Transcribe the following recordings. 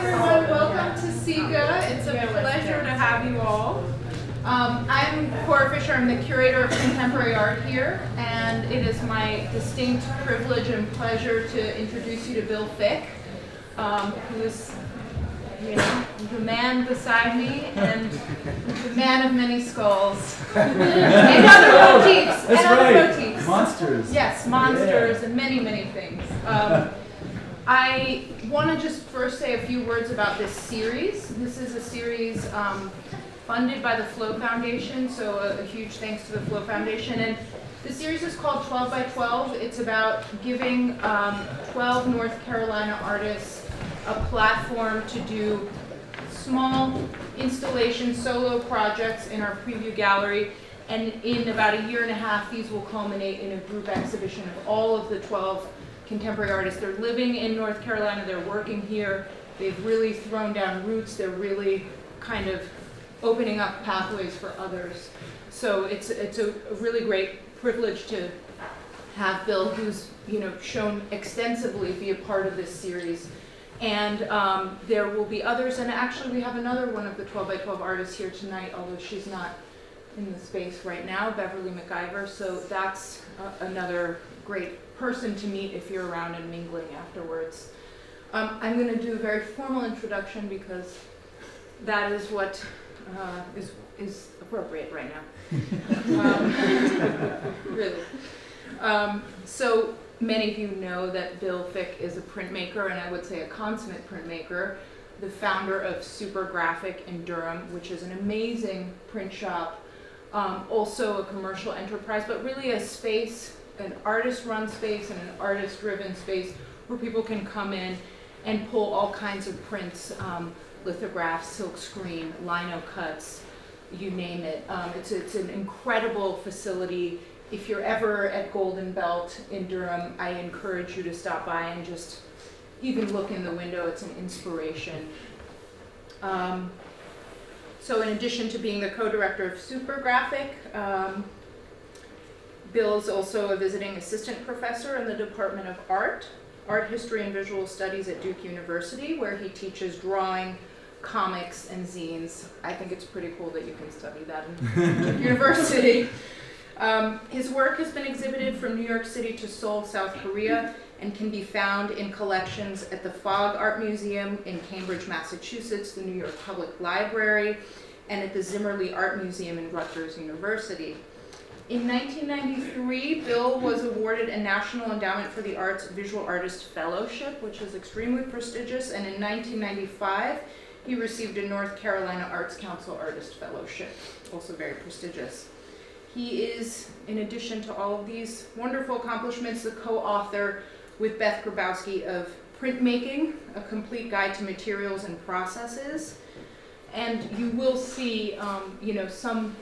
everyone, welcome to SECCA. It's a pleasure to have you all. I'm Cora Fisher, I'm the curator of contemporary art here, and it is my distinct privilege and pleasure to introduce you to Bill Fick, who is the man beside me and the man of many skulls and other motifs. That's and right. Other motifs. Monsters. Yes, monsters and many, many things. I want to just first say a few words about this series. This is a series funded by the Flow Foundation, so a huge thanks to the Flow Foundation. And the series is called 12 by 12. It's about giving 12 North Carolina artists a platform to do small installation solo projects in our preview gallery. And in about a year and a half, these will culminate in a group exhibition of all of the 12 contemporary artists. They're living in North Carolina, they're working here, they've really thrown down roots, they're really kind of opening up pathways for others. So it's a really great privilege to have Bill, who's shown extensively, be a part of this series. And there will be others, and actually we have another one of the 12 by 12 artists here tonight, although she's not in the space right now, Beverly McIver, so that's another great person to meet if you're around and mingling afterwards. I'm going to do a very formal introduction because that is what is appropriate right now. Really. So many of you know that Bill Fick is a printmaker, and I would say a consummate printmaker, the founder of Supergraphic in Durham, which is an amazing print shop, also a commercial enterprise, but really a space, an artist-run space and an artist-driven space where people can come in and pull all kinds of prints, lithographs, silk screen, lino cuts, you name it. It's an incredible facility. If you're ever at Golden Belt in Durham, I encourage you to stop by and just even look in the window. It's an inspiration. So in addition to being the co-director of Supergraphic, Bill is also a visiting assistant professor in the Department of Art History and Visual Studies at Duke University, where he teaches drawing, comics, and zines. I think it's pretty cool that you can study that in Duke University. His work has been exhibited from New York City to Seoul, South Korea, and can be found in collections at the Fogg Art Museum in Cambridge, Massachusetts, the New York Public Library, and at the Zimmerli Art Museum in Rutgers University. In 1993, Bill was awarded a National Endowment for the Arts Visual Artist Fellowship, which is extremely prestigious, and in 1995, he received a North Carolina Arts Council Artist Fellowship, also very prestigious. He is, in addition to all of these wonderful accomplishments, the co-author with Beth Grabowski of Printmaking, a complete guide to materials and processes. And you will see, some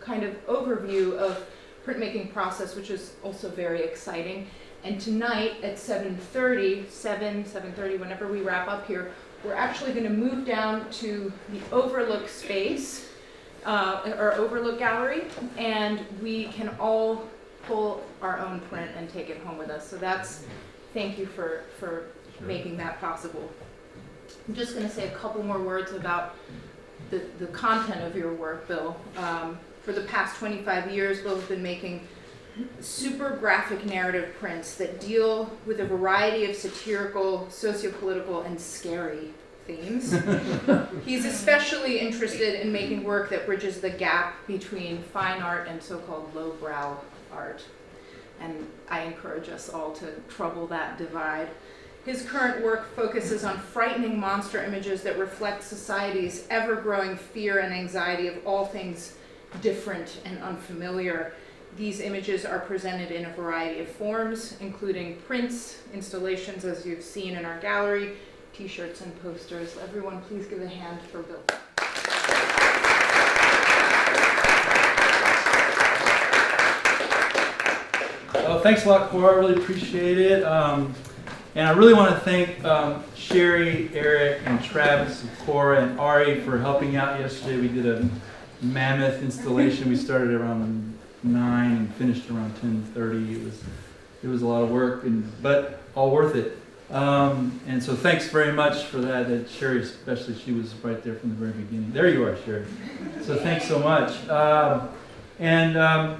kind of overview of printmaking process, which is also very exciting. And tonight at 7:30, whenever we wrap up here, we're actually going to move down to the overlook space, or overlook gallery, and we can all pull our own print and take it home with us. So thank you for making that possible. I'm just going to say a couple more words about the content of your work, Bill. For the past 25 years, Bill has been making super graphic narrative prints that deal with a variety of satirical, socio-political, and scary themes. He's especially interested in making work that bridges the gap between fine art and so-called lowbrow art. And I encourage us all to trouble that divide. His current work focuses on frightening monster images that reflect society's ever-growing fear and anxiety of all things different and unfamiliar. These images are presented in a variety of forms, including prints, installations, as you've seen in our gallery, t-shirts, and posters. Everyone, please give a hand for Bill. Oh, thanks a lot, Cora. I really appreciate it. And I really want to thank Sherry, Eric, and Travis, and Cora, and Ari for helping out yesterday. We did a mammoth installation. We started around 9 and finished around 10:30. It was a lot of work, but all worth it. And so thanks very much for that. Sherry especially, she was right there from the very beginning. There you are, Sherry. So thanks so much.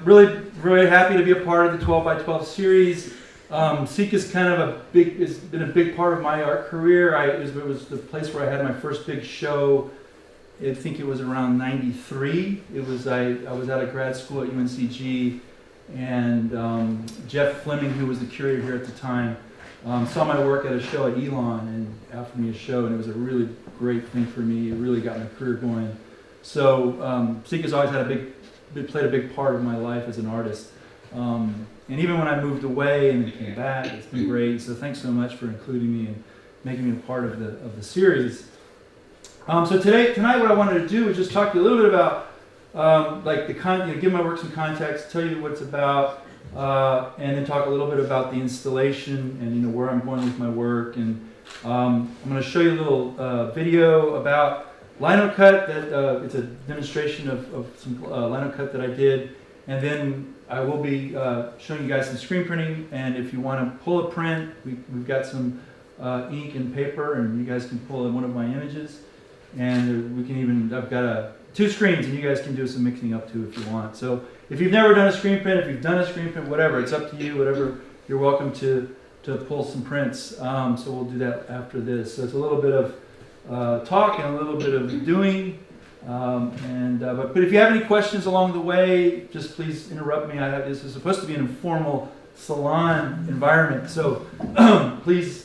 Really, really happy to be a part of the 12 by 12 series. SECCA is kind of it's been a big part of my art career. It was the place where I had my first big show. I think it was around '93. I was out of grad school at UNCG, and Jeff Fleming, who was the curator here at the time, saw my work at a show at Elon and offered me a show, and it was a really great thing for me. It really got my career going. So SECCA's always played a big part of my life as an artist. And even when I moved away and then came back, it's been great. So thanks so much for including me and making me a part of the series. So tonight, what I wanted to do is just talk to you a little bit about give my work some context, tell you what it's about, and then talk a little bit about the installation and where I'm going with my work. And I'm going to show you a little video about lino cut. It's a demonstration of some lino cut that I did, and then I will be showing you guys some screen printing. And if you want to pull a print, we've got some ink and paper, and you guys can pull in one of my images. And I've got 2 screens, and you guys can do some mixing up too if you want. So if you've never done a screen print, if you've done a screen print, whatever, it's up to you. Whatever, you're welcome to pull some prints. So we'll do that after this. So it's a little bit of talk and a little bit of doing. But if you have any questions along the way, just please interrupt me. This is supposed to be an informal salon environment, so please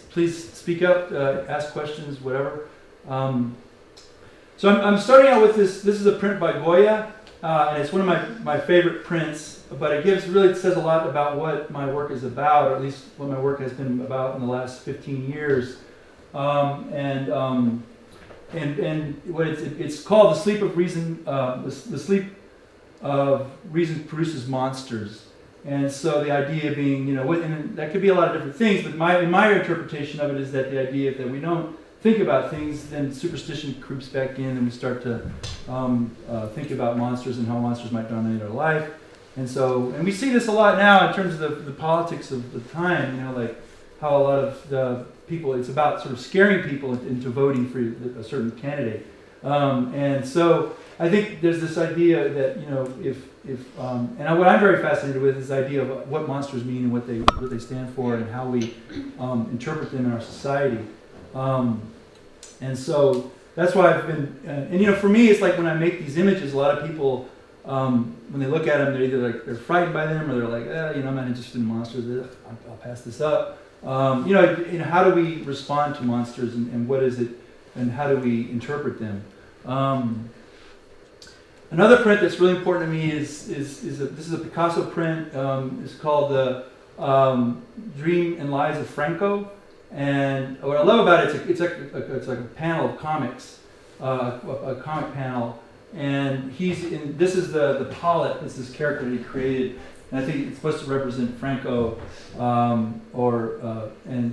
speak up, ask questions, whatever. So I'm starting out with this. This is a print by Goya, and it's one of my favorite prints. But it says a lot about what my work is about, or at least what my work has been about in the last 15 years. And what it's called The Sleep of Reason. The Sleep of Reason Produces Monsters. And so the idea being, and that could be a lot of different things, but in my interpretation of it is that the idea that we don't think about things, then superstition creeps back in, and we start to think about monsters and how monsters might dominate our life. And we see this a lot now in terms of the politics of the time, like how a lot of the people, it's about sort of scaring people into voting for a certain candidate. And so I think there's this idea that, what I'm very fascinated with is the idea of what monsters mean and what they stand for and how we interpret them in our society. And so that's why I've been, for me, it's like when I make these images, a lot of people, when they look at them, they're either they're frightened by them, or they're like, I'm not interested in monsters. I'll pass this up. How do we respond to monsters, and what is it, and how do we interpret them? Another print that's really important to me this is a Picasso print. It's called the Dream and Lies of Franco. And what I love about it, it's like a panel of comics, a comic panel. And this is the Pollet. This is character that he created. And I think it's supposed to represent Franco, and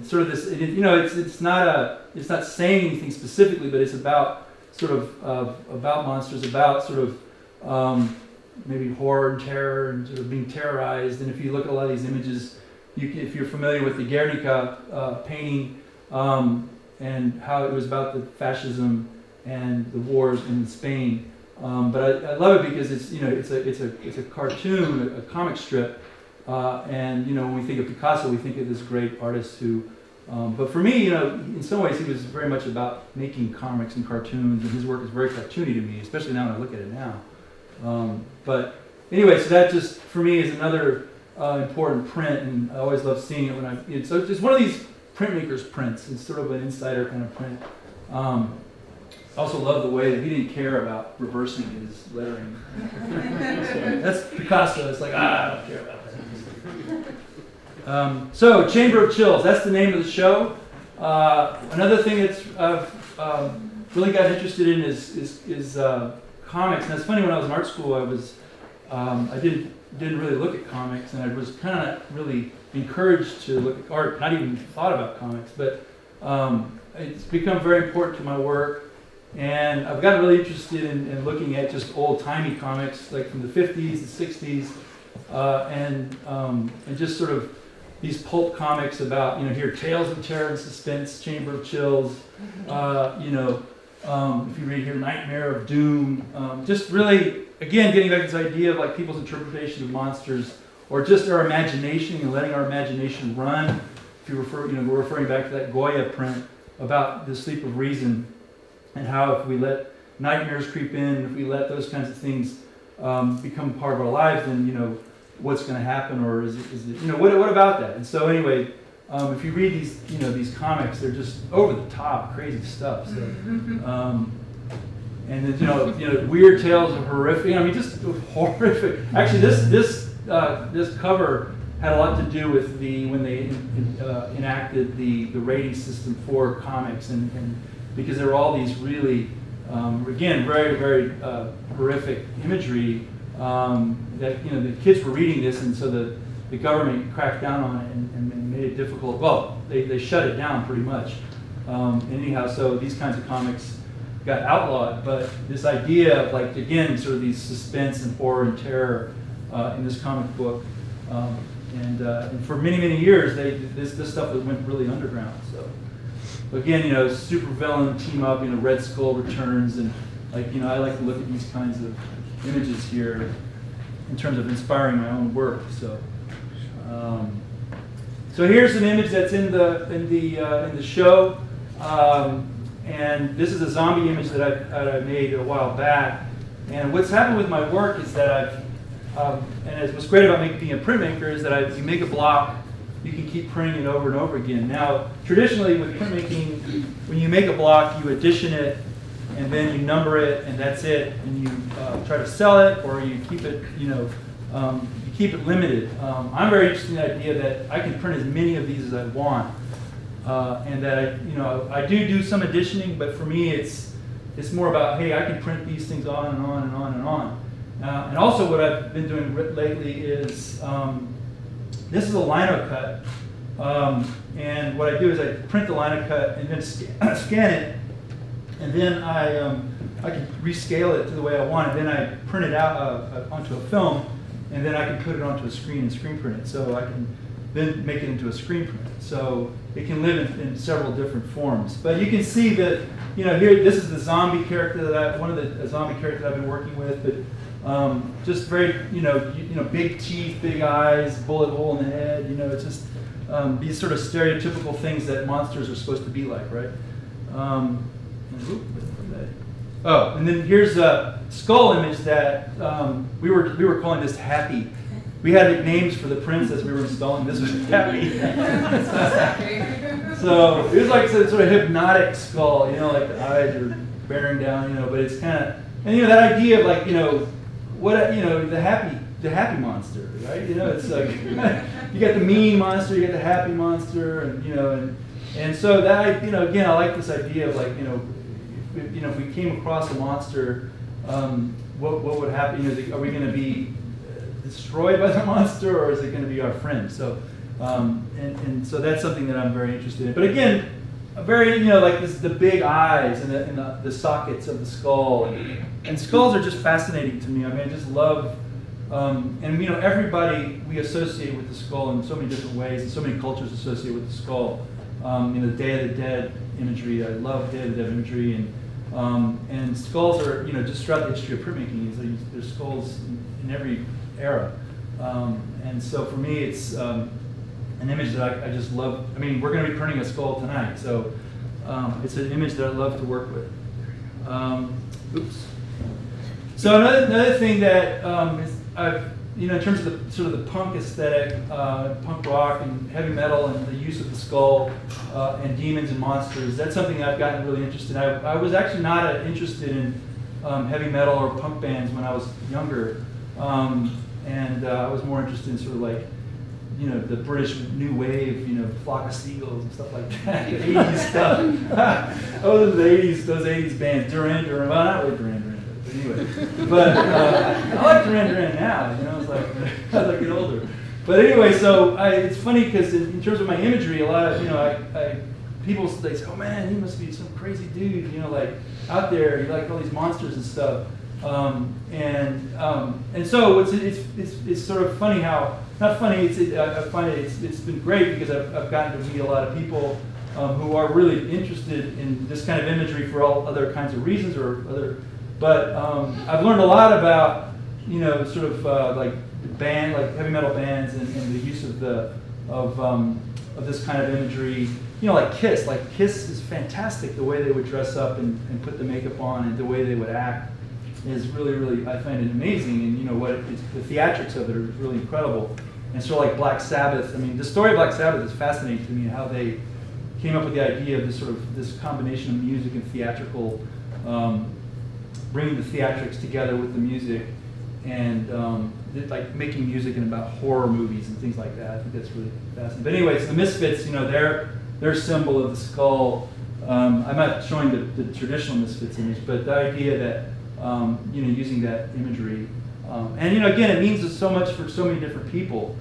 sort of this. It's not saying anything specifically, but it's about sort of about monsters, about sort of maybe horror and terror and sort of being terrorized. And if you look at a lot of these images, if you're familiar with the Guernica painting and how it was about the fascism and the wars in Spain. But I love it because it's a cartoon, a comic strip, and when we think of Picasso, we think of this great artist who. But for me, in some ways, he was very much about making comics and cartoons, and his work is very cartoony to me, especially now when I look at it now. But anyway, so that just for me is another important print, and I always love seeing it so it's one of these printmakers' prints. It's sort of an insider kind of print. I also love the way that he didn't care about reversing his lettering. That's Picasso. It's like, I don't care about that. So, Chamber of Chills. That's the name of the show. Another thing that's really got interested in is comics. And it's funny, when I was in art school, I didn't really look at comics, and I was kind of really encouraged to look at art. Not even thought about comics, but it's become very important to my work. And I've gotten really interested in looking at just old-timey comics, like from the 50s, the 60s, and just sort of, these pulp comics about, here, Tales of Terror and Suspense, Chamber of Chills, if you read here, Nightmare of Doom, just really, again, getting back to this idea of like people's interpretation of monsters, or just our imagination and letting our imagination run. If you refer, we're referring back to that Goya print about the sleep of reason, and how if we let nightmares creep in, if we let those kinds of things become part of our lives, then what's going to happen, or is it what about that? And so anyway, if you read these comics, they're just over the top, crazy stuff. So, and then weird tales of horrific. Just horrific. Actually, this cover had a lot to do with when they enacted the rating system for comics, and because there were all these really again very very horrific imagery that the kids were reading this, and so the government cracked down on it and made it difficult. Well, they shut it down pretty much. Anyhow, so these kinds of comics got outlawed, but this idea of again sort of these suspense and horror and terror in this comic book, and for many years this stuff went really underground. So again, super villain team up, Red Skull returns, and I like to look at these kinds of images here in terms of inspiring my own work. So so here's an image that's in the show, and this is a zombie image that I made a while back. And what's happened with my work is that and what's great about being a printmaker is that you make a block, you can keep printing it over and over again. Now, traditionally with printmaking, when you make a block, you edition it, and then you number it, and that's it. And you try to sell it, or you keep it, you keep it limited. I'm very interested in the idea that I can print as many of these as I want, and that I do some editioning, but for me it's more about, hey, I can print these things on and on and on and on. And also what I've been doing lately is this is a lino cut, and what I do is I print the lino cut and then scan it, and then I can rescale it to the way I want, and then I print it out onto a film, and then I can put it onto a screen and screen print it. So I can then make it into a screen print. So it can live in several different forms. But you can see that, here, this is the zombie character one of the zombie characters I've been working with, but just very, big teeth, big eyes, bullet hole in the head, it's just these sort of stereotypical things that monsters are supposed to be like, right? And then here's a skull image that we were calling this Happy. We had names for the prints as we were installing. This was Happy. So it was like a sort of hypnotic skull, like the eyes are bearing down, but it's kind of, and that idea of the happy monster, right? It's like you got the mean monster, you got the happy monster, and so that again, I like this idea of if we came across a monster, what would happen? Are we going to be destroyed by the monster, or is it going to be our friend? So and so that's something that I'm very interested in. But again, very the big eyes and the sockets of the skull, and skulls are just fascinating to me. I just love and everybody we associate with the skull in so many different ways, and so many cultures associate with the skull. Day of the Dead imagery. I love Day of the Dead imagery, and skulls are just throughout the history of printmaking. There's skulls in every era, and so for me it's an image that I just love. We're going to be printing a skull tonight, so it's an image that I love to work with. So another thing that I've, in terms of the sort of the punk aesthetic, punk rock and heavy metal, and the use of the skull and demons and monsters, that's something I've gotten really interested in. I was actually not interested in heavy metal or punk bands when I was younger, and I was more interested in sort of the British new wave, Flock of Seagulls and stuff like that, the 80s stuff. Those 80s bands, Durham, well, not really Durham, but anyway. But I like Duran now, as I get older. But anyway, so it's funny because in terms of my imagery, a lot of, people they say, oh man, he must be some crazy dude, out there, you like all these monsters and stuff. And so it's sort of funny how not funny. I find it's been great because I've gotten to meet a lot of people who are really interested in this kind of imagery for all other kinds of reasons or other. But I've learned a lot about sort of like heavy metal bands and the use of this kind of imagery. Like Kiss. Like Kiss is fantastic. The way they would dress up and put the makeup on and the way they would act is really, really, I find it amazing. And the theatrics of it are really incredible. And sort of like Black Sabbath. I mean, the story of Black Sabbath is fascinating to me. How they came up with the idea of this combination of music and theatrical, bringing the theatrics together with the music, and like making music in about horror movies and things like that. I think that's really fascinating. But anyways, the Misfits, their symbol of the skull. I'm not showing the traditional Misfits image, but the idea that using that imagery, and again, it means so much for so many different people.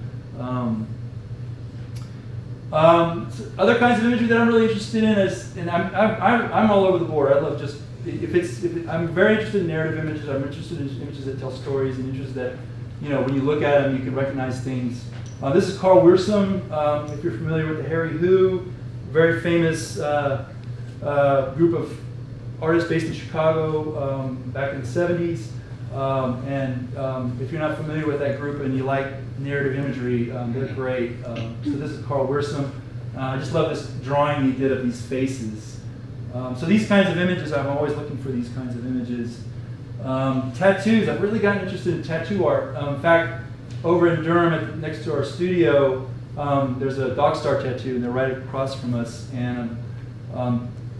Other kinds of imagery that I'm really interested in is, and I'm all over the board. I love just I'm very interested in narrative images. I'm interested in images that tell stories and images that when you look at them you can recognize things. This is Carl Wirsum. If you're familiar with the Harry Who, very famous group of artists based in Chicago back in the 70s. And if you're not familiar with that group and you like narrative imagery, they're great. So this is Carl Wirsum. I just love this drawing he did of these faces. So these kinds of images, I'm always looking for these kinds of images. Tattoos, I've really gotten interested in tattoo art. In fact, over in Durham, next to our studio, there's a dog star tattoo, and they're right across from us. And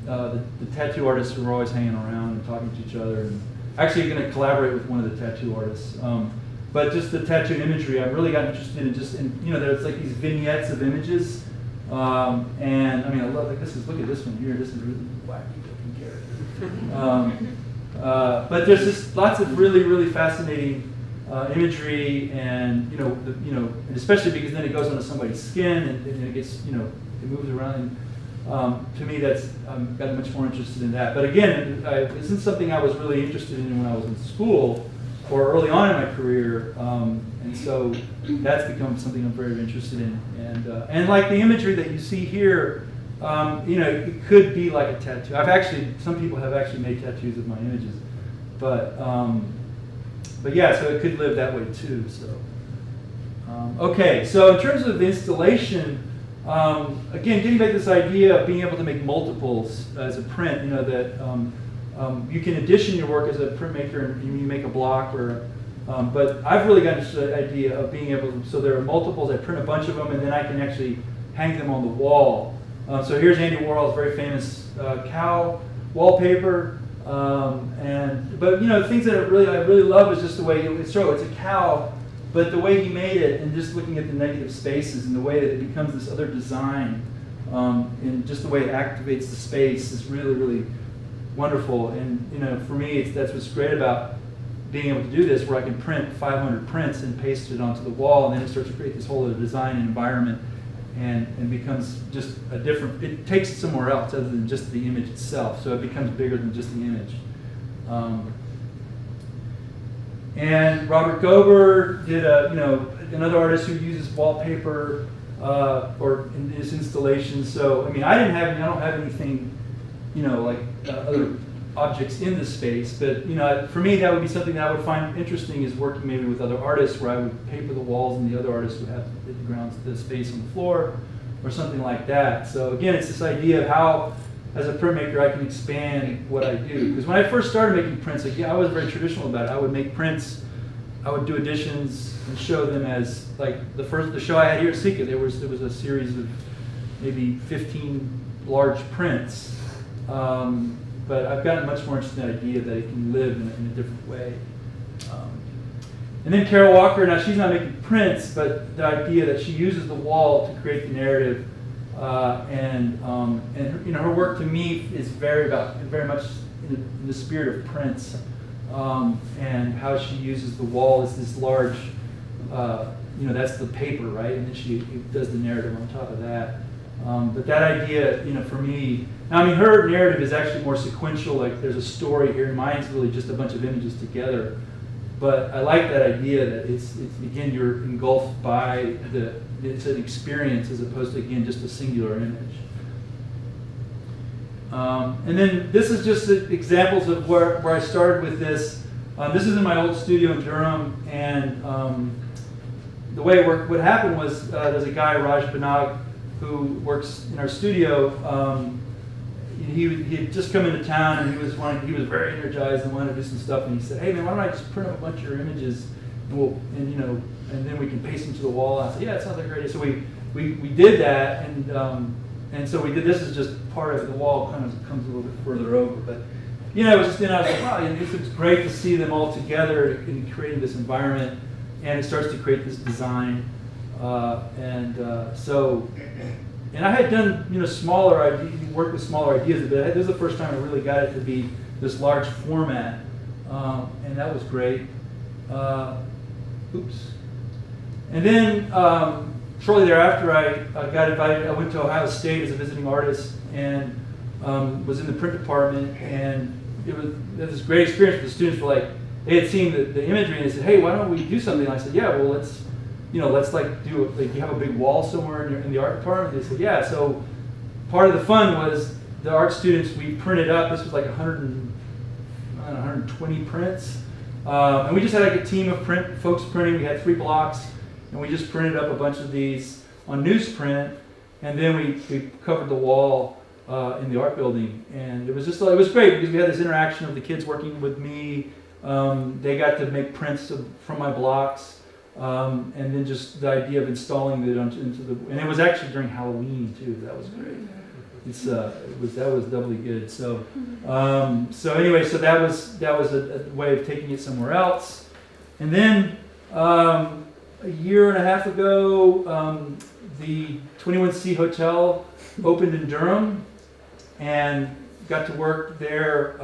the tattoo artists are always hanging around and talking to each other. And actually, going to collaborate with one of the tattoo artists. But just the tattoo imagery, I've really gotten interested in there's like these vignettes of images. And I mean, I love look at this one here. This is really wacky looking character. But there's just lots of really, really fascinating imagery, and especially because then it goes onto somebody's skin and it gets it moves around. To me, I'm gotten much more interested in that. But again, this isn't something I was really interested in when I was in school or early on in my career, and so that's become something I'm very interested in. And like the imagery that you see here, it could be like a tattoo. Some people have actually made tattoos of my images, but yeah, so it could live that way too. So okay, so in terms of the installation. Again, getting back to this idea of being able to make multiples as a print, that you can edition your work as a printmaker and you make a block, but I've really gotten to the idea of being able to, so there are multiples, I print a bunch of them and then I can actually hang them on the wall. So here's Andy Warhol's very famous cow wallpaper, but things that I really love is just the way it's a cow. But the way he made it, and just looking at the negative spaces and the way that it becomes this other design, and just the way it activates the space is really, really wonderful. And for me, that's what's great about being able to do this, where I can print 500 prints and paste it onto the wall, and then it starts to create this whole other design and environment, and becomes just a different. It takes it somewhere else other than just the image itself, so it becomes bigger than just the image. And Robert Gober did another artist who uses wallpaper in his installations. So I mean, I don't have anything, like other objects in this space. But for me, that would be something that I would find interesting, is working maybe with other artists, where I would paper the walls and the other artists would have the space on the floor, or something like that. So again, it's this idea of how, as a printmaker, I can expand what I do. Because when I first started making prints, I was very traditional about it. I would make prints, I would do editions, and show them as, like the show I had here at SECCA, there was a series of maybe 15 large prints. But I've gotten much more interested in the idea that it can live in a different way. And then Carol Walker, now she's not making prints, but the idea that she uses the wall to create the narrative. And her work to me is very much in the spirit of prints, and how she uses the wall as this large, that's the paper, right? And then she does the narrative on top of that. But that idea, for me, now, I mean, her narrative is actually more sequential. Like there's a story here. Mine's really just a bunch of images together. but I like that idea that it's again, you're engulfed by it's an experience as opposed to, again, just a singular image. And then this is just examples of where I started with this. This is in my old studio in Durham, and the way it worked, what happened was there's a guy, Raj Banag, who works in our studio. He had just come into town, and he was very energized and wanted to do some stuff. And he said, "Hey man, why don't I just print up a bunch of your images, and then we can paste them to the wall?" I said, "Yeah, it sounds like a great idea." So we did that, and so we did. This is just part of the wall, kind of comes a little bit further over, but it was just. I was like, wow, this is great to see them all together in creating this environment, and it starts to create this design, And I had done, smaller ideas, worked with smaller ideas, but this is the first time I really got it to be this large format, and that was great. And then shortly thereafter, I got invited. I went to Ohio State as a visiting artist, and was in the print department, and it was this great experience. The students were like, they had seen the imagery, and they said, "Hey, why don't we do something?" And I said, "Yeah, well, let's like do you have a big wall somewhere in the art department?" They said, "Yeah." So part of the fun was the art students, we printed up, this was like 120 prints. And we just had like a team of folks printing. We had 3 blocks, and we just printed up a bunch of these on newsprint, and then we covered the wall in the art building. And it was great because we had this interaction of the kids working with me. They got to make prints from my blocks. And then just the idea of installing it and it was actually during Halloween too. That was great. That was doubly good. So anyway, so that was a way of taking it somewhere else. And then a year and a half ago, the 21C Hotel opened in Durham, and got to work there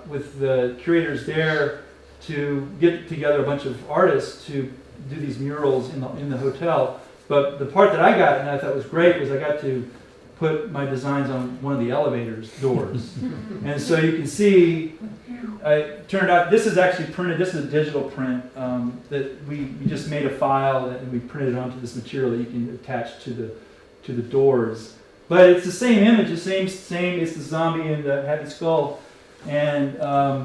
with the curators there to get together a bunch of artists to do these murals in the hotel. But the part that I got, and I thought was great, was I got to put my designs on one of the elevator's doors. And so you can see, it turned out, this is actually printed, this is a digital print that we just made a file and we printed onto this material that you can attach to the doors. But it's the same image, the same, it's the zombie and the heavy skull. And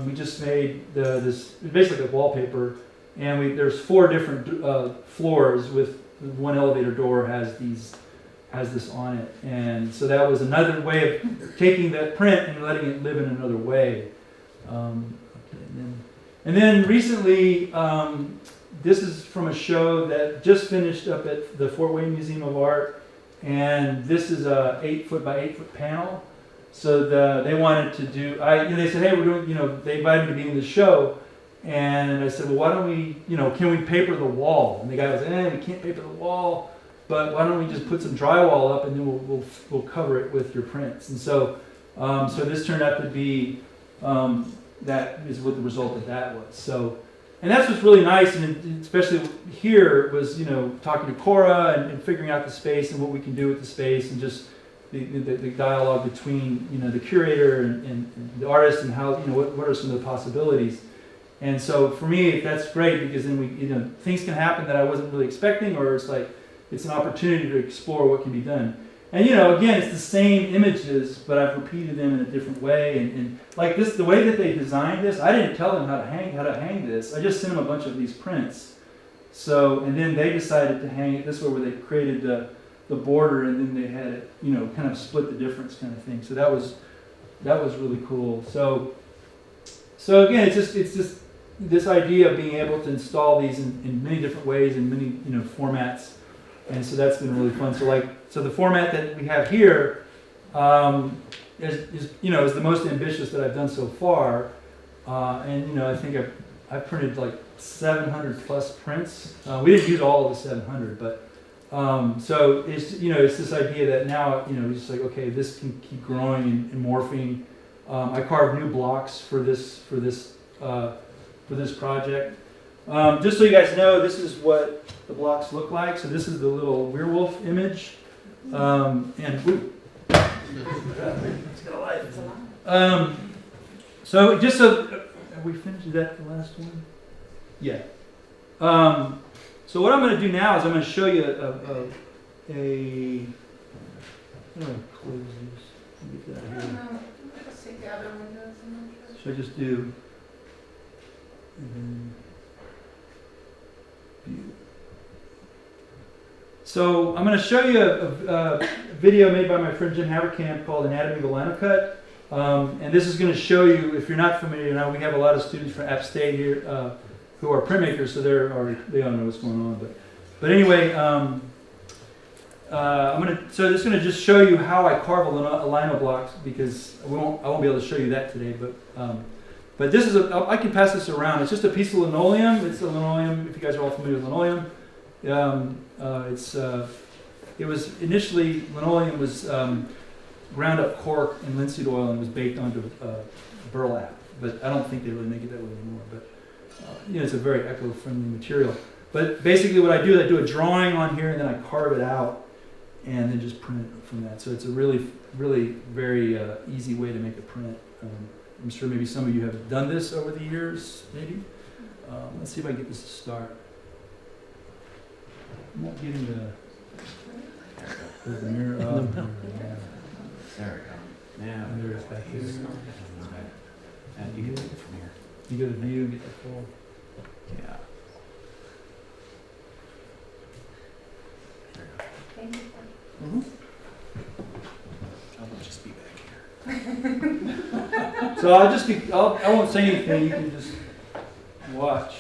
we just made this, basically a wallpaper. And there's 4 different floors with one elevator door has this on it. And so that was another way of taking that print and letting it live in another way. And then recently, this is from a show that just finished up at the Fort Wayne Museum of Art. And this is a 8-foot by 8-foot panel. So they wanted to do, they said, hey, we're doing, they invited me to be in the show. And I said, well, why don't we, can we paper the wall? And the guy was, we can't paper the wall, but why don't we just put some drywall up and then we'll cover it with your prints. And so this turned out to be, that is what the result of that was. So, and that's what's really nice, and especially here was, talking to Cora and figuring out the space and what we can do with the space, and just the dialogue between, the curator and the artist, and how, what are some of the possibilities. And so for me, that's great, because then things can happen that I wasn't really expecting, or it's like, it's an opportunity to explore what can be done. And again, it's the same images, but I've repeated them in a different way. And like this, the way that they designed this, I didn't tell them how to hang this. I just sent them a bunch of these prints. So, and then they decided to hang it this way, where they created the border, and then they had it, kind of split the difference kind of thing. So that was really cool. So again, it's just this idea of being able to install these in many different ways, in many formats, and so that's been really fun. So the format that we have here is the most ambitious that I've done so far, and I think I've printed like 700 plus prints. We didn't use all of the 700, but so it's it's this idea that now it's just like, okay, this can keep growing and morphing. I carved new blocks for this project. Just so you guys know, this is what the blocks look like. So this is the little werewolf image. It's got a light. So just so, have we finished? Is that the last one? Yeah. So what I'm going to do now is I'm going to show you how do I close this? Let me get that I here. don't know. Let's take the other windows. I'm not sure. Should I just do and then view? So I'm going to show you a video made by my friend Jim Haverkamp called Anatomy of a Lino Cut. And this is going to show you, if you're not familiar, now we have a lot of students from App State here who are printmakers, so they all know what's going on. But anyway, so this is going to just show you how I carve a lino blocks, because I won't be able to show you that today. But this is I can pass this around. It's just a piece of linoleum. It's a linoleum. If you guys are all familiar with linoleum, it was initially linoleum was ground up cork and linseed oil and was baked onto burlap. But I don't think they really make it that way anymore. But it's a very eco-friendly material. But basically, what I do is I do a drawing on here and then I carve it out and then just print it from that. So it's a really, really very easy way to make a print. I'm sure maybe some of you have done this over the years, maybe. Let's see if I can get this to start. I'm not getting the mirror up. There we go. Now, And there's back here. and you get it from here. You go to view and get the full. Yeah. Thank you. Mm-hmm. I'll just be back here. So I won't say anything. You can just watch.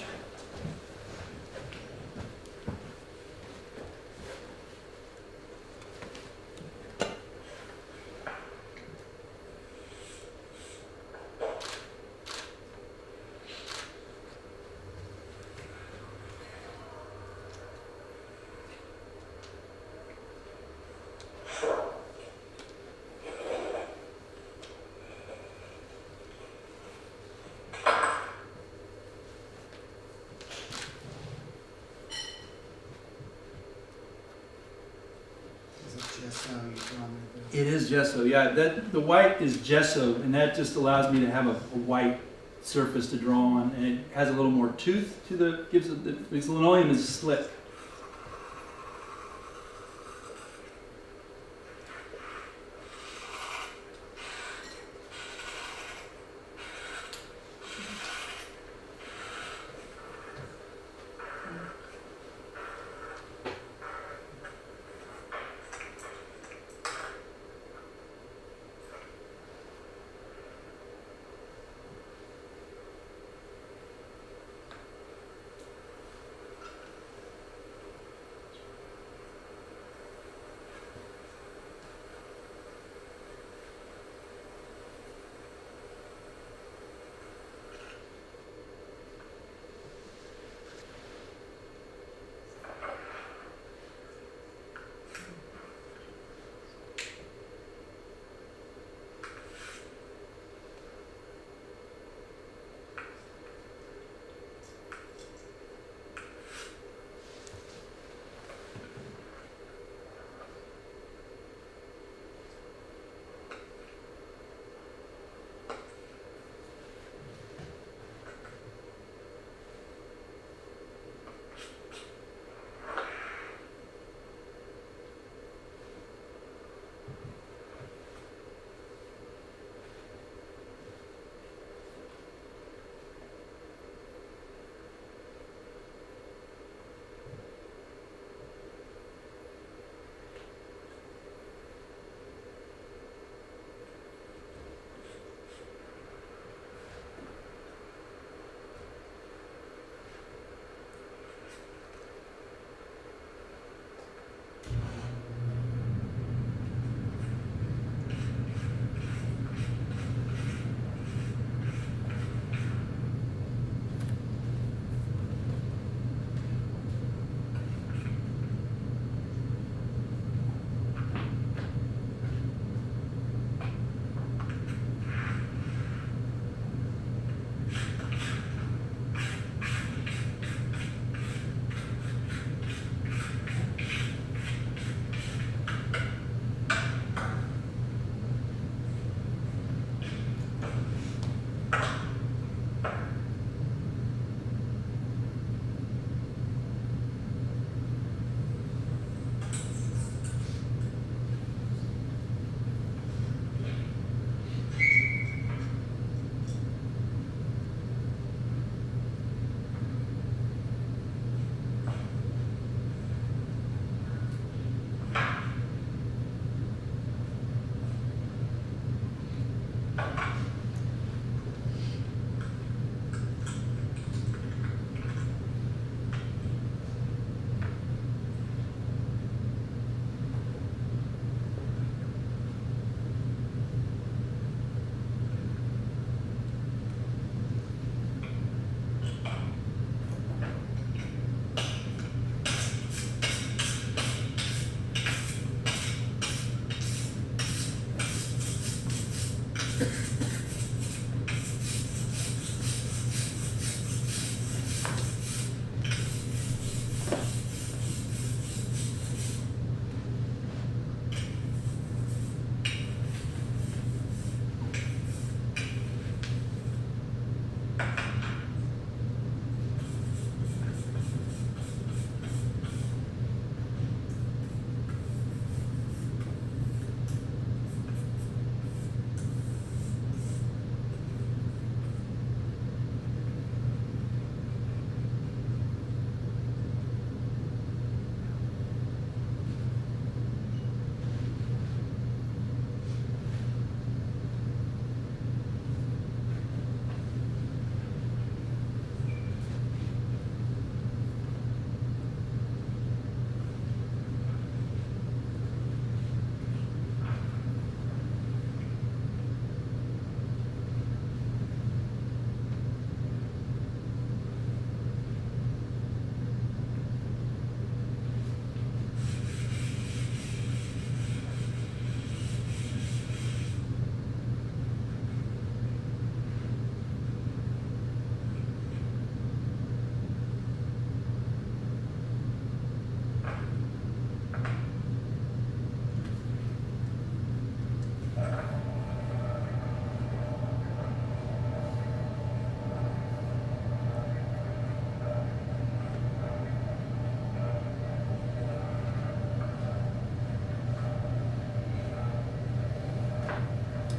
It is gesso, yeah. The white is gesso, and that just allows me to have a white surface to draw on, and it has a little more tooth to because linoleum is slick.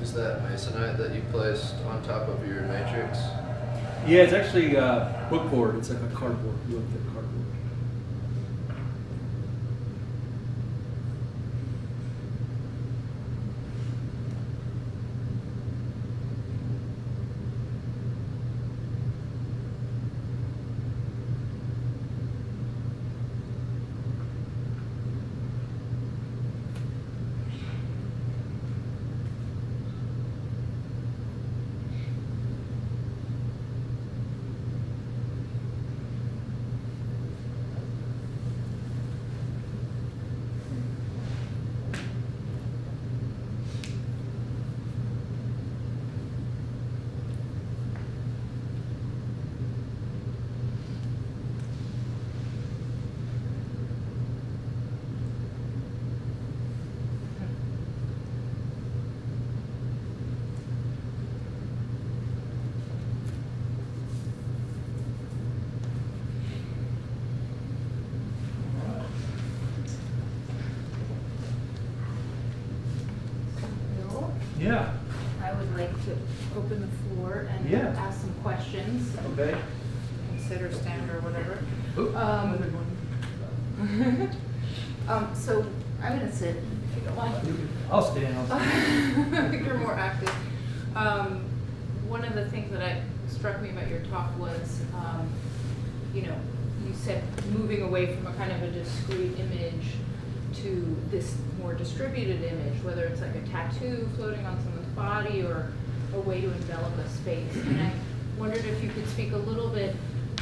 Is that masonite that you placed on top of your matrix? Yeah, it's actually bookboard. It's like a cardboard. You look at cardboard. Yeah. I would like to open the floor and Yeah. ask some questions, Okay. consider stand or whatever. Oop, Um, another one. So I'm gonna sit, if you don't mind. I'll stand. I think you're more active. One of the things that struck me about your talk was, you know, you said moving away from a kind of a discrete image to this more distributed image, whether it's like a tattoo floating on someone's body or a way to envelop a space. And I wondered if you could speak a little bit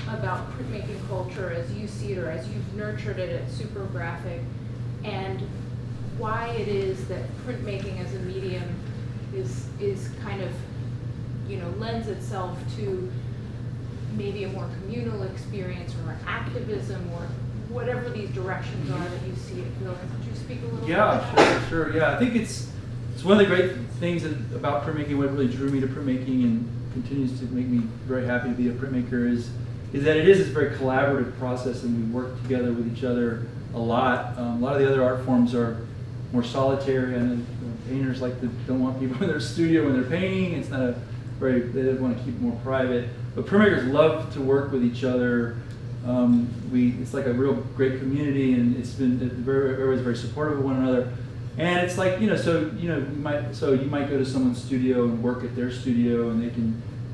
about printmaking culture as you see it or as you've nurtured it at Supergraphic, and why it is that printmaking as a medium is kind of, you know, lends itself to maybe a more communal experience or more activism or whatever these directions are that you see it going. Could you speak a little bit Yeah, about that? sure. Yeah, I think it's one of the great things about printmaking. What really drew me to printmaking and continues to make me very happy to be a printmaker is that it is this very collaborative process, and we work together with each other a lot. A lot of the other art forms are more solitary, and painters don't want people in their studio when they're painting. It's not they want to keep it more private. But printmakers love to work with each other. It's like a real great community, and everybody's very supportive of one another. And it's like, so you might go to someone's studio and work at their studio, and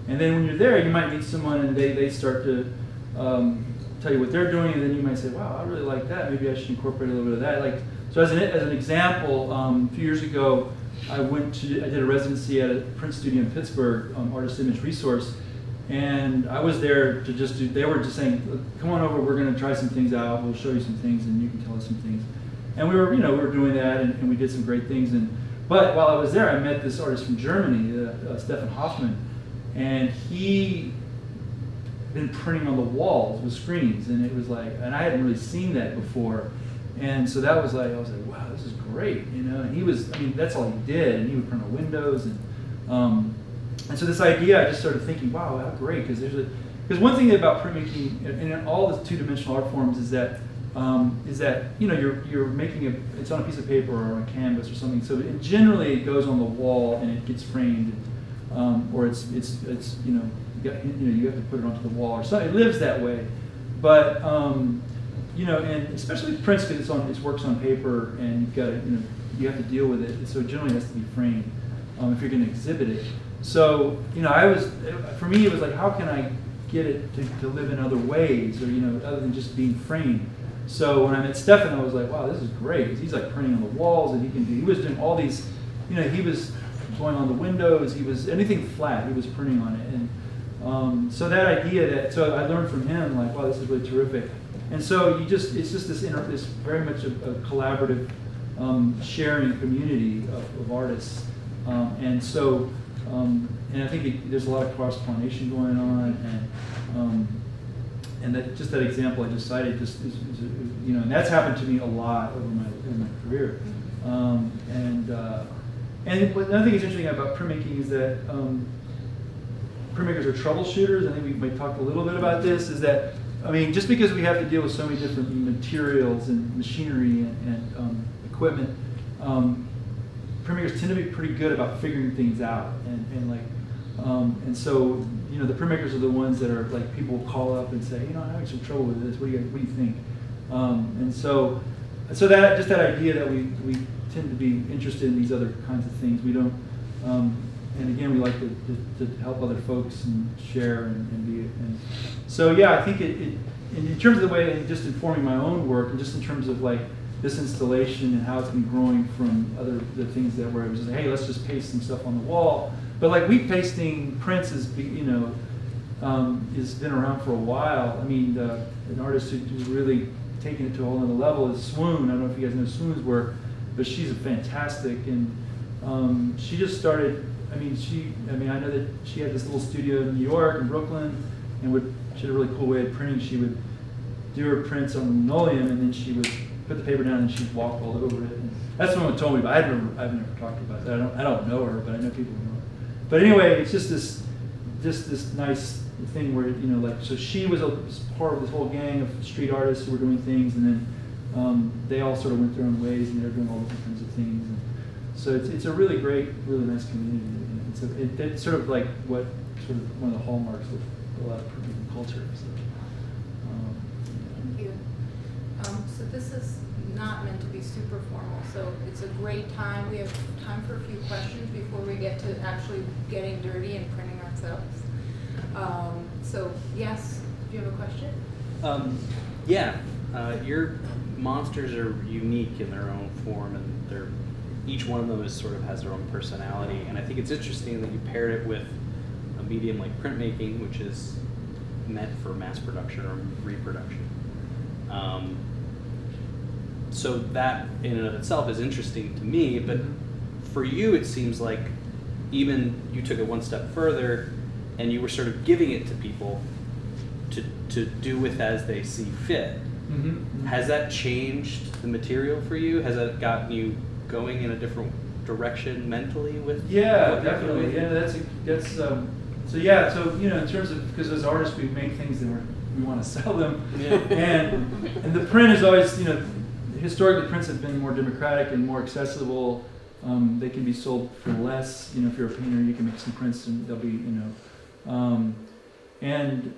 then when you're there, you might meet someone and they start to tell you what they're doing, and then you might say, wow, I really like that. Maybe I should incorporate a little bit of that. Like, so as an example, a few years ago, I did a residency at a print studio in Pittsburgh, Artist Image Resource, and I was there to they were just saying, come on over, we're going to try some things out, we'll show you some things, and you can tell us some things. And we were doing that, and we did some great things. But while I was there, I met this artist from Germany, Stefan Hoffman, and he been printing on the walls with screens, and it was like, and I hadn't really seen that before, and so that was like, I was like, wow, this is great, And he was, that's all he did, and he would print on windows, and so this idea, I just started thinking, wow, how great, because one thing about printmaking and all the two-dimensional art forms is that you're making it's on a piece of paper or on a canvas or something. So generally it goes on the wall and it gets framed, or it's you have to put it onto the wall or something. It lives that way, but and especially with prints because it works on paper and you've got to you have to deal with it. So it generally has to be framed if you're going to exhibit it. So for me it was like, how can I get it to live in other ways, or other than just being framed. So when I met Stefan, I was like, wow, this is great. He's like printing on the walls, and he was doing all these, he was going on the windows, he was anything flat, he was printing on it. And so that idea so I learned from him, like, wow, this is really terrific. And so it's just this very much a collaborative sharing community of artists. And so, and I think there's a lot of cross-pollination going on, and that example I just cited just is and that's happened to me a lot in my career. And another thing that's interesting about printmaking is that printmakers are troubleshooters. I think we might talk a little bit about this. Is that just because we have to deal with so many different materials and machinery and equipment, printmakers tend to be pretty good about figuring things out, and so the printmakers are the ones that are like, people call up and say, I'm having some trouble with this. What do you think? And so that just that idea that we tend to be interested in these other kinds of things. We don't, and again, we like to help other folks and share and be. And so yeah, I think in terms of the way and just informing my own work, and just in terms of like this installation and how it's been growing from the things that where it was just, hey, let's just paste some stuff on the wall. But like wheat pasting prints has been around for a while. An artist who's really taken it to a whole other level is Swoon. I don't know if you guys know Swoon's work, but she's a fantastic, and she just started. I know that she had this little studio in New York and Brooklyn, and she had a really cool way of printing. She would do her prints on linoleum, and then she would put the paper down and she'd walk all over it. And that's what someone told me, but I've never talked about that. I don't know her, but I know people who know her. But anyway, it's just this nice thing where so she was part of this whole gang of street artists who were doing things, and then they all sort of went their own ways, and they're doing all different kinds of things. And so it's a really great, really nice community. It's sort of like one of the hallmarks of a lot of printmaking culture. So, Thank you. So this is not meant to be super formal, so it's a great time. We have time for a few questions before we get to actually getting dirty and printing ourselves. So yes, do you have a question? Yeah, your monsters are unique in their own form, and each one of them has their own personality. And I think it's interesting that you paired it with a medium like printmaking, which is meant for mass production or reproduction. So that in and of itself is interesting to me, but for you it seems like even you took it one step further and you were sort of giving it to people to do with as they see fit. Mm-hmm. Has that changed the material for you? Has that gotten you going in a different direction mentally with? Yeah, definitely. Yeah, that's so yeah. So in terms of, because as artists we make things and we want to sell them, Yeah. and the print is always historically prints have been more democratic and more accessible. They can be sold for less. If you're a painter, you can make some prints and they'll be and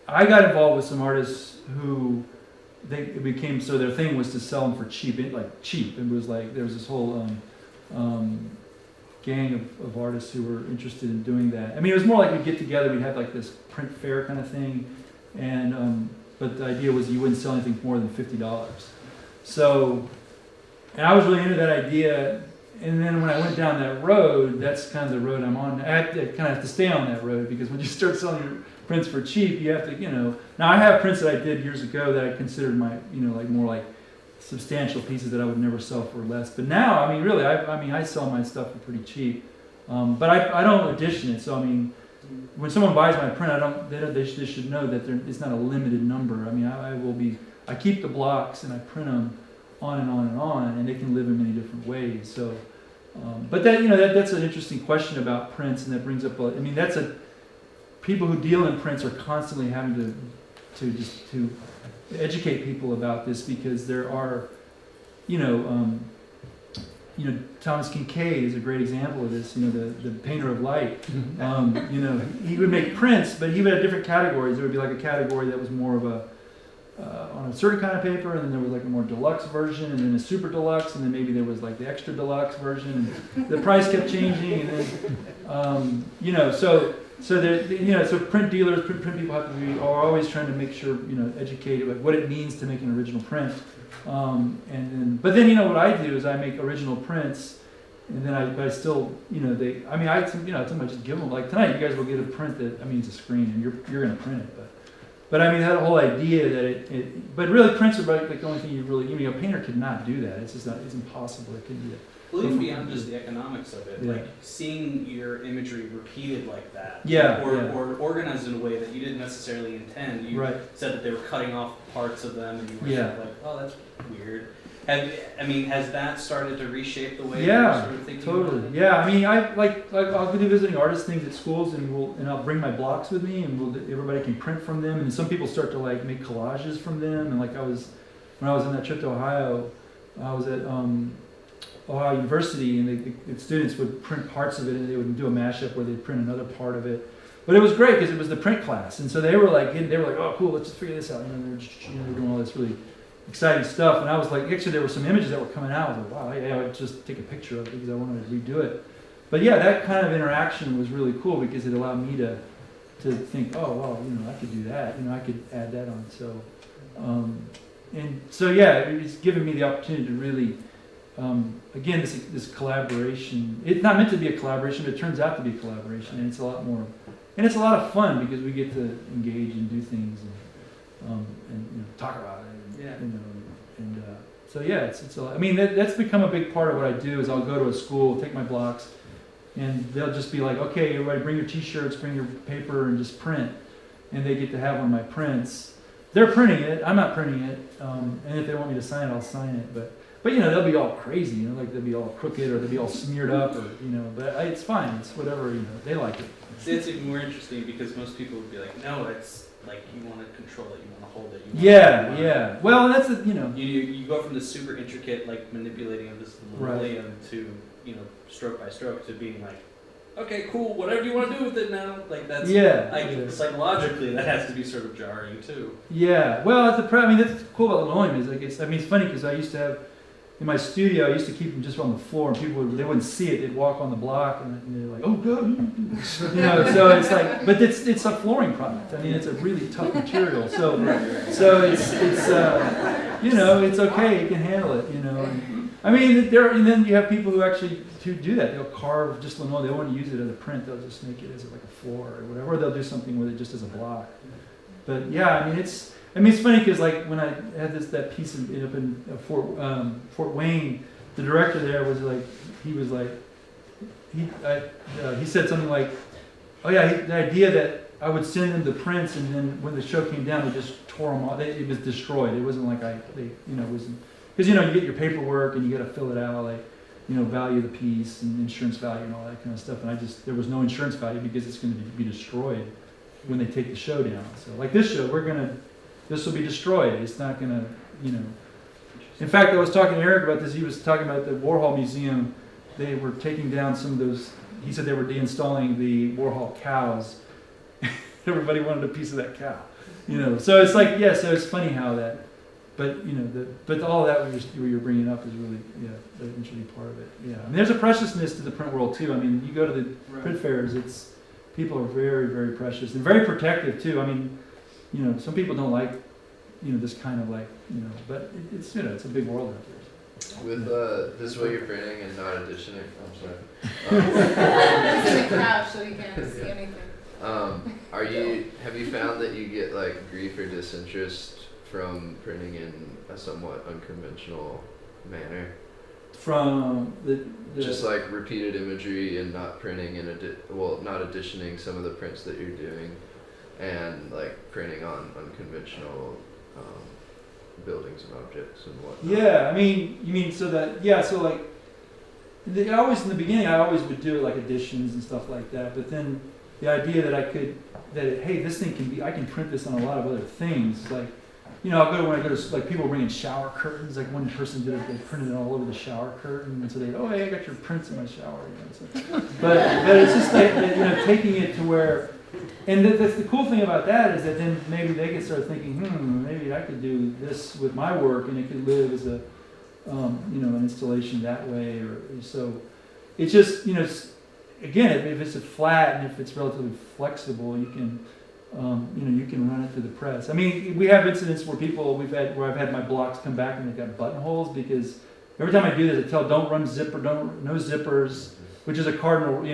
I got involved with some artists who it became, so their thing was to sell them for cheap, like cheap. It was like, there was this whole gang of artists who were interested in doing that. I mean, it was more like we'd get together, we'd have like this print fair kind of thing, and but the idea was you wouldn't sell anything for more than $50. So, and I was really into that idea, and then when I went down that road, that's kind of the road I'm on. I kind of have to stay on that road, because when you start selling your prints for cheap, you have to, now I have prints that I did years ago that I considered my, like more like substantial pieces that I would never sell for less. But now, I mean, really, I sell my stuff for pretty cheap. But I don't edition it. So, I mean, when someone buys my print, they should know that it's not a limited number. I mean, I keep the blocks and I print them on and on and on, and they can live in many different ways. So, but that's an interesting question about prints, and that brings up, people who deal in prints are constantly having to educate people about this, because there are, Thomas Kincaid is a great example of this. The painter of light. He would make prints, but he would have different categories. There would be like a category that was more of on a certain kind of paper, and then there was like a more deluxe version, and then a super deluxe, and then maybe there was like the extra deluxe version, and the price kept changing, and then so print dealers, print people are always trying to make sure, educate like what it means to make an original print. But then what I do is I make original prints, and then I still, sometimes just give them, like tonight you guys will get a print that, it's a screen, and you're going to print it, but I mean, that whole idea that but really prints are like the only thing you really, a painter could not do that. It's just not, it's impossible. It couldn't do that. Well, even beyond just the economics of it, Yeah. like seeing your imagery repeated like that, or organized in a way that you didn't necessarily intend. You said that they were cutting off parts of them, and you were sort of like, oh, that's weird. Has that started to reshape the way you're sort of thinking totally. about it? Yeah, I'll go do visiting artist things at schools, and I'll bring my blocks with me, and everybody can print from them, and some people start to like make collages from them, and when I was on that trip to Ohio, I was at Ohio University, and the students would print parts of it, and they would do a mashup where they'd print another part of it. But it was great because it was the print class, and so they were like, oh, cool, let's just figure this out. They're doing all this really exciting stuff, and I was like, actually, there were some images that were coming out. I was like, wow, I would just take a picture of it because I wanted to redo it. But yeah, that kind of interaction was really cool because it allowed me to think, oh, well, I could do that. I could add that on. So, it's given me the opportunity to really. Again, this collaboration, it's not meant to be a collaboration, but it turns out to be a collaboration, and it's a lot more, and it's a lot of fun because we get to engage and do things and talk about it, that's become a big part of what I do. Is I'll go to a school, take my blocks, and they'll just be like, okay, everybody, bring your T-shirts, bring your paper, and just print, and they get to have one of my prints. They're printing it, I'm not printing it, and if they want me to sign it, I'll sign it, but they'll be all crazy, like they'll be all crooked or they'll be all smeared up, or but it's fine. It's whatever, they like it. See, it's even more interesting because most people would be like, no, it's like you want to control it, you want to hold it. Yeah. Well, that's You go from the super intricate like manipulating of this linoleum to stroke by stroke to being like, okay, cool, whatever you want to do with it now. Like that's psychologically that has to be sort of jarring too. Yeah. Well, that's cool about linoleum is it's funny because I used to have. In my studio, I used to keep them just on the floor, and people they wouldn't see it. They'd walk on the block, and they're like, "Oh God!" So it's like, but it's a flooring product. It's a really tough material. So it's it's okay. You can handle it. And then you have people who actually do that. They'll carve just linoleum. They won't use it as a print. They'll just make it as like a floor or whatever. Or they'll do something with it just as a block. But yeah, it's funny because like when I had that piece up in Fort Wayne, the director there was like, he said something like, oh yeah, the idea that I would send them the prints, and then when the show came down, they just tore them off. It was destroyed. It wasn't like it wasn't because you get your paperwork and you got to fill it out like value of the piece and insurance value and all that kind of stuff. And there was no insurance value because it's going to be destroyed when they take the show down. So like this show, this will be destroyed. It's not going to, In fact, I was talking to Eric about this. He was talking about the Warhol Museum. They were taking down some of those. He said they were deinstalling the Warhol cows. Everybody wanted a piece of that cow. So it's like, so it's funny how that but but all that what you're bringing up is really the interesting part of it. Yeah, I mean, there's a preciousness to the print world too. I mean, you go to the print fairs, people are very, very precious and very protective too. I mean, some people don't like this kind of like but it's it's a big world out there. With this is what you're printing and not editioning. I'm sorry. It's in the crash, so you can't see anything. Have you found that you get like grief or disinterest from printing in a somewhat unconventional manner? From the just like repeated imagery and not printing and not editioning some of the prints that you're doing, and like printing on unconventional buildings and objects and whatnot. Yeah, I mean, you mean so like always in the beginning I always would do like additions and stuff like that, but then the idea that hey, this thing I can print this on a lot of other things, like I'll go when I go to like people bring in shower curtains. Like one person did it, they printed it all over the shower curtain, and so hey, I got your prints in my shower. So. But it's just like taking it to where, and the cool thing about that is that then maybe they can start thinking, maybe I could do this with my work, and it could live as a an installation that way, or so. It's just again, if it's a flat and if it's relatively flexible, you can. You can run it through the press. I mean, we have incidents where where I've had my blocks come back and they've got buttonholes, because every time I do this, I tell no zippers, which is a cardinal.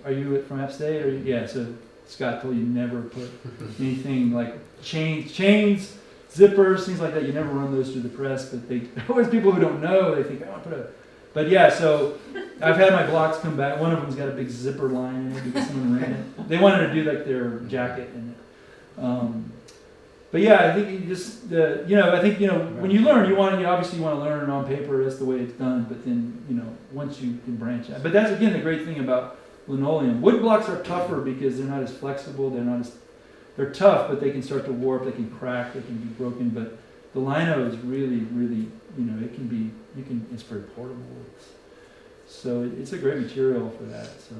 Are you from upstate? So Scott told you never put anything like chains, zippers, things like that. You never run those through the press, but always people who don't know, they think I want to put a. But so I've had my blocks come back. One of them's got a big zipper line in it because someone ran it. They wanted to do like their jacket in it. But I think you just I think when you learn, obviously you want to learn on paper. That's the way it's done. But then once you can branch out. But that's again the great thing about linoleum. Wood blocks are tougher because they're not as flexible. They're tough, but they can start to warp. They can crack. They can be broken. But the lino is really, really it can be. It's very portable. So it's a great material for that. So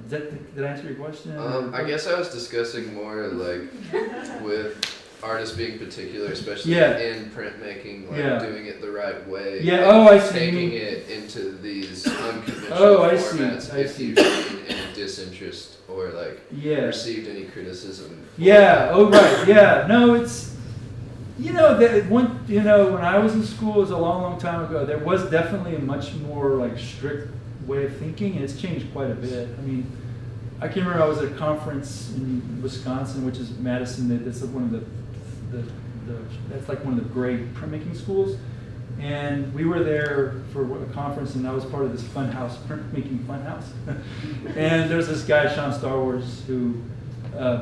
did I answer your question? I guess I was discussing more like with artists being particular, especially in printmaking, like doing it the right way. Yeah. Oh, I see. Taking it into these unconventional formats. If you've seen any disinterest or like received any criticism. Yeah. Oh, right. Yeah. No, it's. When I was in school, it was a long, long time ago. There was definitely a much more like strict way of thinking, and it's changed quite a bit. I mean, I can remember I was at a conference in Wisconsin, which is Madison. That's one of that's like one of the great printmaking schools, and we were there for a conference, and I was part of this printmaking funhouse. And there's this guy, Sean Star Wars, who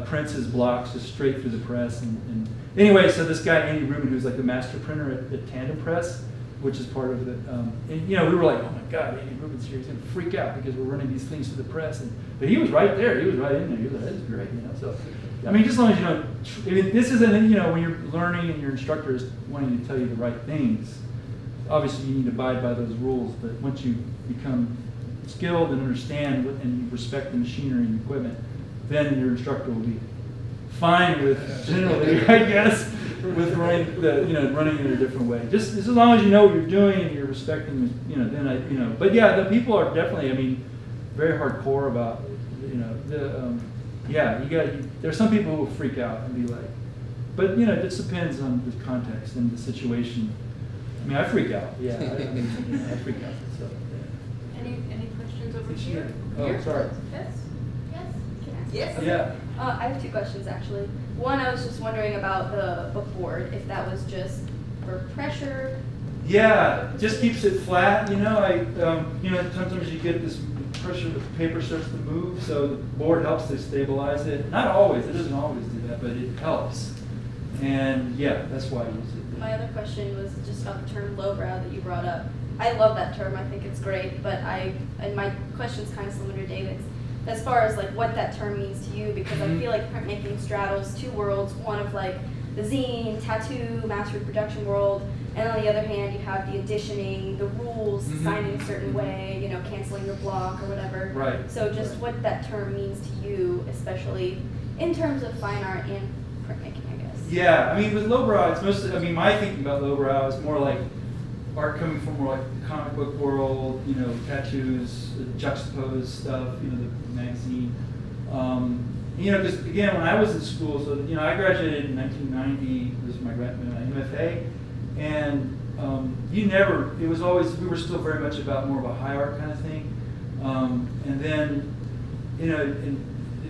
prints his blocks just straight through the press, and anyway, so this guy, Andy Rubin, who's like the master printer at Tandem Press, which is part of it, and we were like, oh my God, Andy Rubin's here, he's gonna freak out because we're running these things through the press, but he was right there, he was right in there, he was like, this is great, so, I mean, just as long as you don't, this isn't, when you're learning and your instructor is wanting to tell you the right things, obviously you need to abide by those rules, but once you become skilled and understand and you respect the machinery and equipment, then your instructor will be fine with generally, I guess, with running in a different way. Just as long as you know what you're doing and you're respecting, then But the people are definitely, very hardcore about, there's some people who will freak out and be like, but it just depends on the context and the situation. I freak out. I freak out. So. Yeah. Any questions over here? Oh, sorry. Yes. Yeah. I have two questions actually. One, I was just wondering about the bookboard, if that was just for pressure. Yeah, just keeps it flat. Sometimes you get this pressure, the paper starts to move, so the board helps to stabilize it. Not always, it doesn't always do that, but it helps. And that's why I use it. My other question was just about the term lowbrow that you brought up. I love that term, I think it's great, but and my question's kind of similar to David's. As far as like what that term means to you, because I feel like printmaking straddles two worlds, one of like the zine, tattoo, mass reproduction world, and on the other hand you have the editioning, the rules, signing a certain way, canceling your block or whatever. Right. So just what that term means to you, especially in terms of fine art and printmaking, I guess. Yeah, I mean, with lowbrow, it's mostly, I mean, my thinking about lowbrow is more like art coming from more like the comic book world, you know, tattoos, juxtaposed stuff, you know, the magazine. You know, because again, when I was in school, so, you know, I graduated in 1990, this was my MFA, and you never, it was always, we were still very much about more of a high art kind of thing. And then, you know,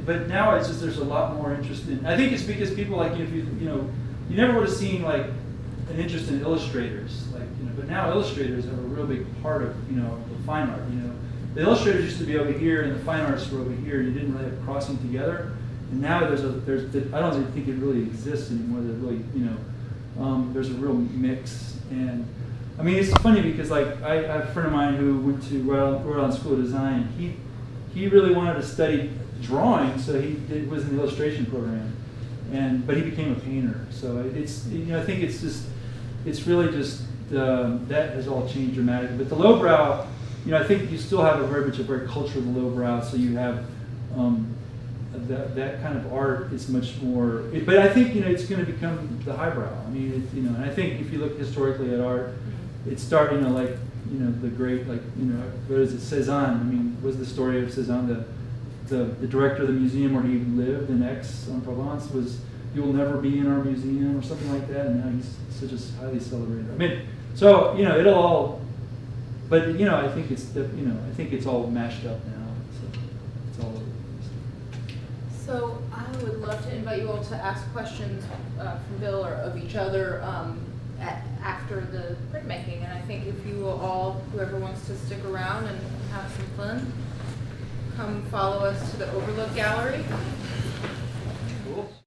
but now it's just, there's a lot more interest in, I think it's because people like, if you know, you never would have seen like an interest in illustrators, like, you know, but now illustrators have a real big part of, you know, the fine art, you know. The illustrators used to be over here and the fine artists were over here, and you didn't really have crossing together. And now I don't even think it really exists anymore. There's really, you know, there's a real mix. And I mean, it's funny because like I have a friend of mine who went to Rhode Island School of Design. He really wanted to study drawing, so was in the illustration program, but he became a painter. So it's, you know, I think it's really just that has all changed dramatically. But the lowbrow, you know, I think you still have a very cultural lowbrow. So you have that kind of art is much more. But I think, you know, it's going to become the highbrow. I mean, you know, and I think if you look historically at art, it's starting to like, you know, the great, like, you know, what is it, Cézanne? I mean, was the story of Cézanne, the director of the museum where he lived in Aix-en-Provence was, "You will never be in our museum," or something like that, and now he's such a highly celebrated. I mean, so, you know, it'll all, but, you know, I think it's all mashed up now, so it's all over. So I would love to invite you all to ask questions from Bill or of each other after the printmaking. And I think if you will all, whoever wants to stick around and have some fun, come follow us to the Overlook Gallery.